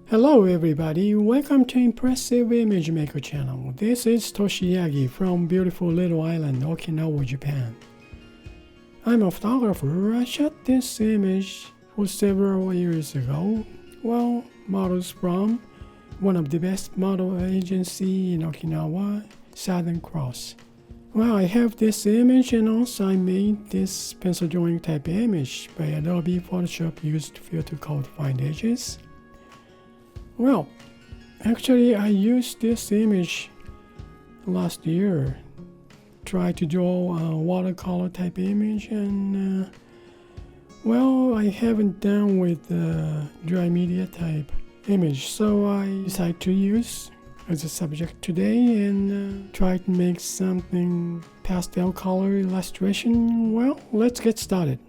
Hello everybody, welcome to Impressive Image Maker channel. This is Toshi Yagi from beautiful little island Okinawa, Japan. I'm a photographer. I shot this image for several years ago. Well, models from one of the best model agency in Okinawa, Southern Cross. Well, I have this image and also I made this pencil drawing type image by Adobe Photoshop used filter called Find Edges. Well, actually I used this image last year. Tried to draw a watercolor type image and well, I haven't done with dry media type image, so I decided to use as a subject today and try to make something pastel color illustration. Well, let's get started.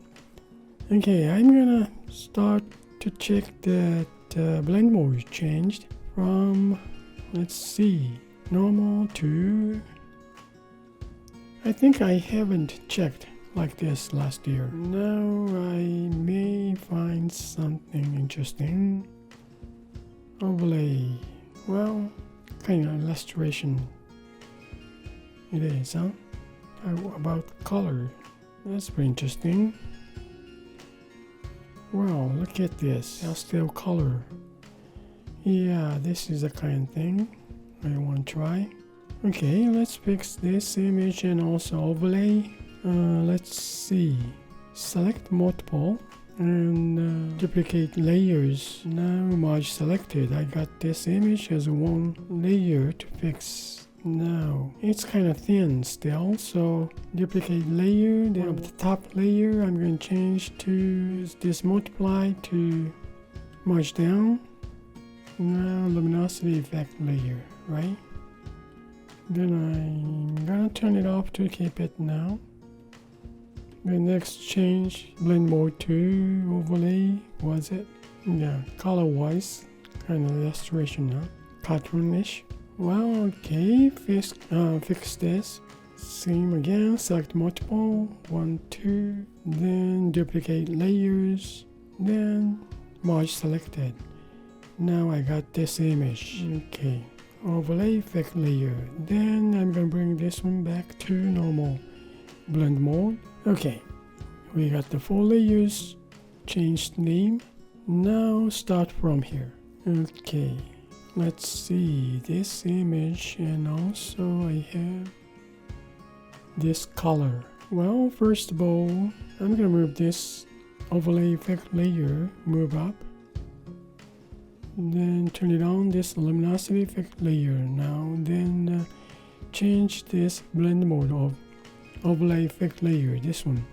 Okay, I'm gonna start to check that blend mode changed from, let's see, normal to, I think I haven't checked like this last year. Now I may find something interesting. Overlay, well, kind of illustration it is, huh? How about color? That's pretty interesting. Wow, look at this pastel color. Yeah, this is the kind of thing I want to try. Okay, let's fix this image and also overlay. Let's see. Select multiple and duplicate layers. Now merge selected. I got this image as one layer to fix. Now it's kind of thin still, so duplicate layer, then the top layer I'm going to change to this multiply to merge down. Now luminosity effect layer, right? Then I'm gonna turn it off to keep it now. Then next change blend mode to overlay. Was it? Yeah, color wise, kind of illustration, huh? Cartoonish. Well, okay, fix this. Same again, select multiple, 1, 2, then duplicate layers, then merge selected. Now I got this image. Okay, overlay effect layer. Then I'm gonna bring this one back to normal blend mode. Okay, we got the 4 layers, changed name. Now start from here. Okay. Let's see this image and also I have this color. Well, first of all, I'm gonna move this overlay effect layer, move up. Then turn it on, this luminosity effect layer. Now then change this blend mode of overlay effect layer, this one.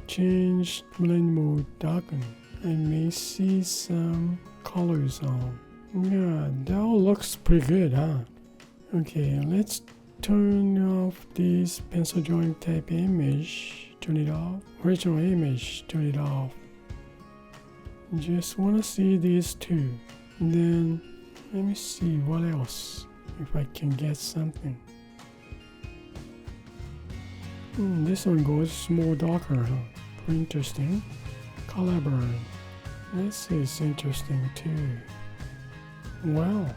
Change blend mode darken. I may see some colors on. Yeah, that all looks pretty good, huh? Okay, let's turn off this pencil drawing type image. Turn it off. Original image, turn it off. Just want to see these two. And then, let me see what else, if I can get something. This one goes more darker, huh? Pretty interesting. Color burn. This is interesting too. Wow.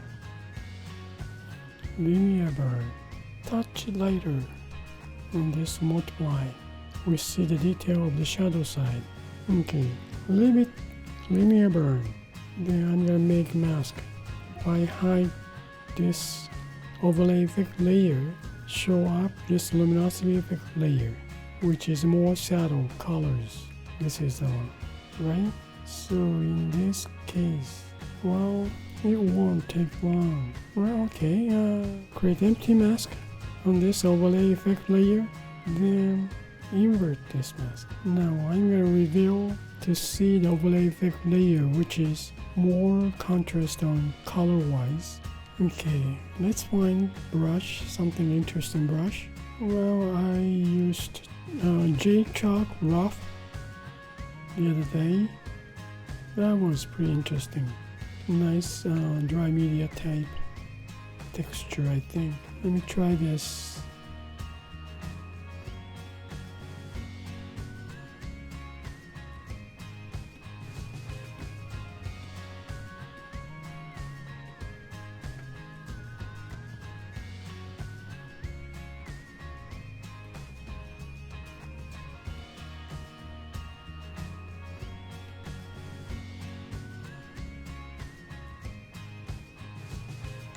Linear burn. Touch lighter. On this multiply. We see the detail of the shadow side. Okay. Leave it linear burn. Then I'm gonna make mask. If I hide this overlay effect layer, show up this luminosity effect layer, which is more shadow colors. This is the one, right? So in this case, well, it won't take long. Well, okay, create empty mask on this overlay effect layer, then invert this mask. Now I'm gonna reveal to see the overlay effect layer, which is more contrast on color wise. Okay, let's find brush, something interesting brush. Well, I used J-Chalk Rough the other day. That was pretty interesting. Nice dry media type texture, I think. Let me try this.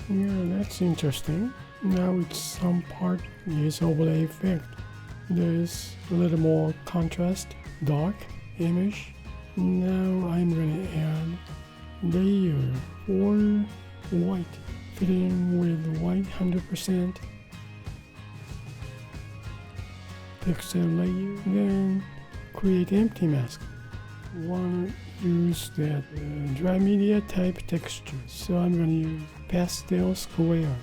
Yeah, that's interesting. Now it's some part is overlay effect. There's a little more contrast, dark image. Now I'm gonna add layer for white, fitting with white 100%. Pixel layer, then create empty mask. Wanna use that dry media type texture, so I'm gonna use pastel square.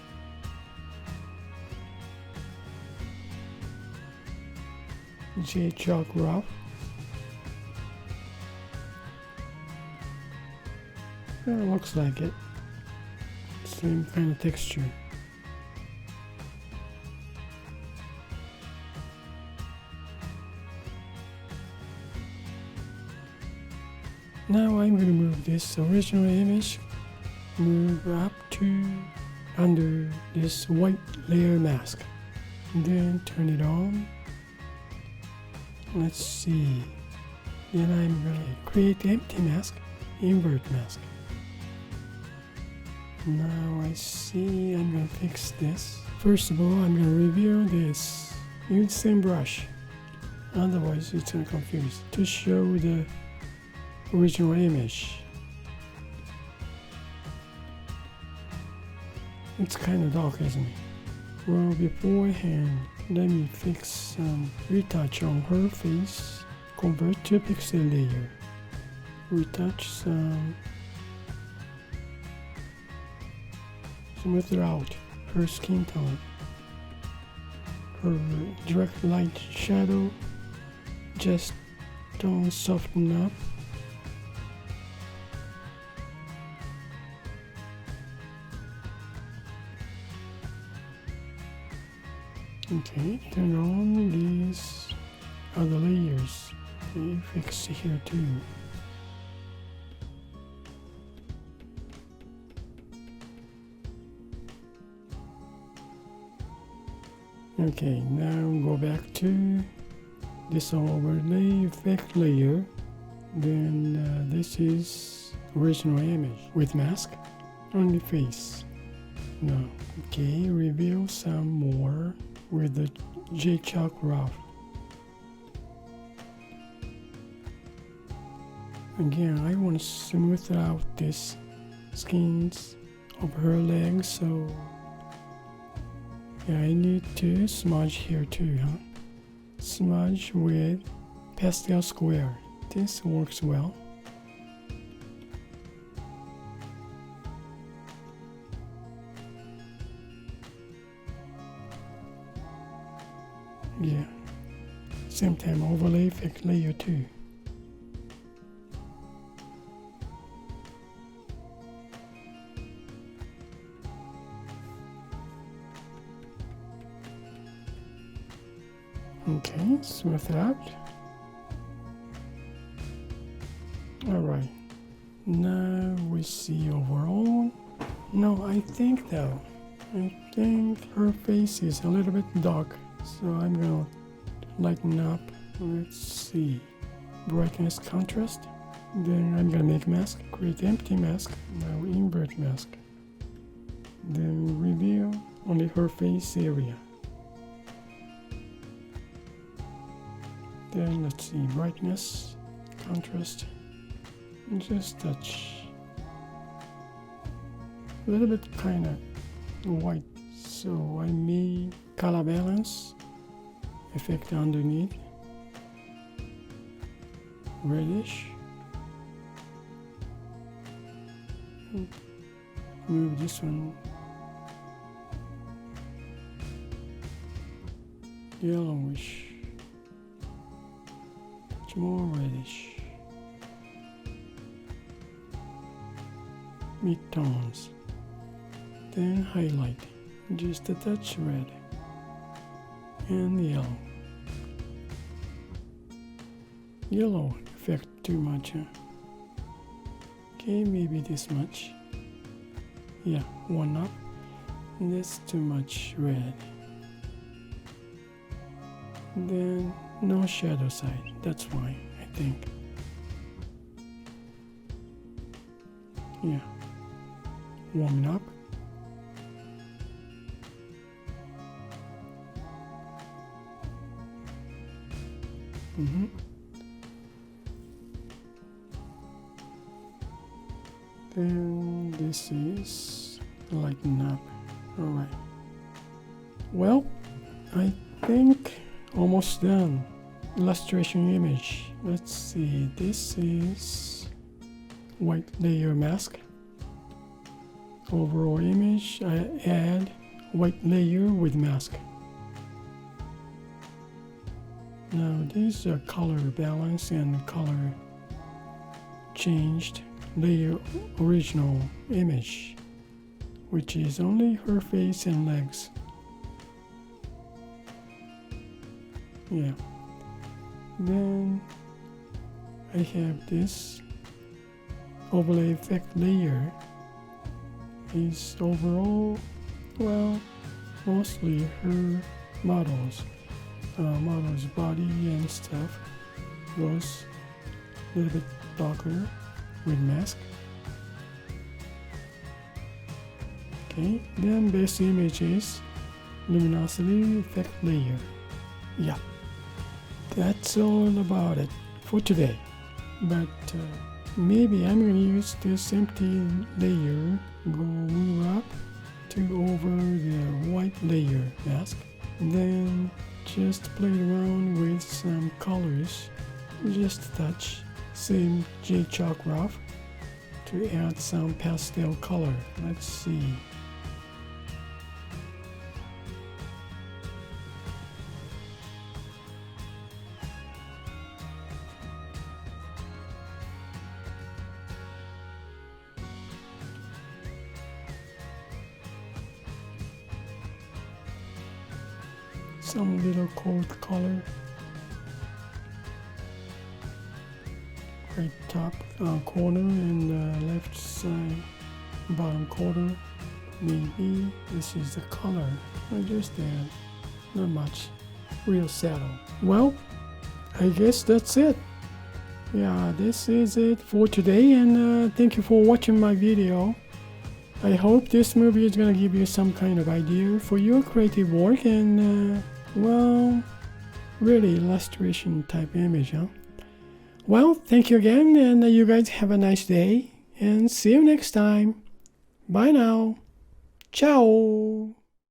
J-chalk rough. Looks like it. Same kind of texture. Now I'm going to move this original image, move up to under this white layer mask, then turn it on. Let's see. Then I'm going to create empty mask, invert mask. Now I see I'm going to fix this. First of all, I'm going to review this. Use the same brush, otherwise it's going to confuse. To show the original image. It's kind of dark, isn't it? Well, beforehand, let me fix some retouch on her face. Convert to pixel layer. Retouch some. Smooth out her skin tone. Her direct light shadow. Just don't soften up. Okay, turn on these other layers. Okay, fix here too. Okay, now go back to this overlay effect layer. Then this is original image with mask on the face. Now, okay, reveal some more with the J-chalk rough. Again, I want to smooth out this skins of her legs, so yeah, I need to smudge here too, huh? Smudge with pastel square. This works well. Yeah, same time overlay effect layer 2. Okay, smooth it out. Alright, now we see overall. No, I think her face is a little bit dark. So I'm gonna lighten up. Let's see. Brightness contrast. Then I'm gonna make mask. Create empty mask. Now invert mask. Then reveal only her face area. Then let's see. Brightness, contrast. Just touch. A little bit kinda white. So I made color balance effect underneath, reddish. Move this one, yellowish, much more reddish, mid-tones, then highlight, just a touch red and yellow. Yellow effect too much, huh? Okay, maybe this much. Yeah, one up. That's too much red. Then no shadow side, that's why, I think. Yeah, warming up. Then this is lighten up. Alright. Well, I think almost done. Illustration image. Let's see. This is white layer mask. Overall image, I add white layer with mask. Now these are color balance and color changed layer original image, which is only her face and legs. Yeah. Then I have this overlay effect layer. Is overall, well, mostly her model's body and stuff goes a little bit darker with mask. Okay, then base image is luminosity effect layer. Yeah, that's all about it for today. But maybe I'm gonna use this empty layer, move up to over the white layer mask, then just play around with some colors, just a touch, same J-chalk rough to add some pastel color. Let's see. Some little cold color. Right top corner and left side bottom corner. Maybe this is the color. I just add, not much. Real saddle. Well, I guess that's it. Yeah, this is it for today, and thank you for watching my video. I hope this movie is gonna give you some kind of idea for your creative work and well, really illustration type image, huh? Well, thank you again, and you guys have a nice day, and see you next time. Bye now. Ciao.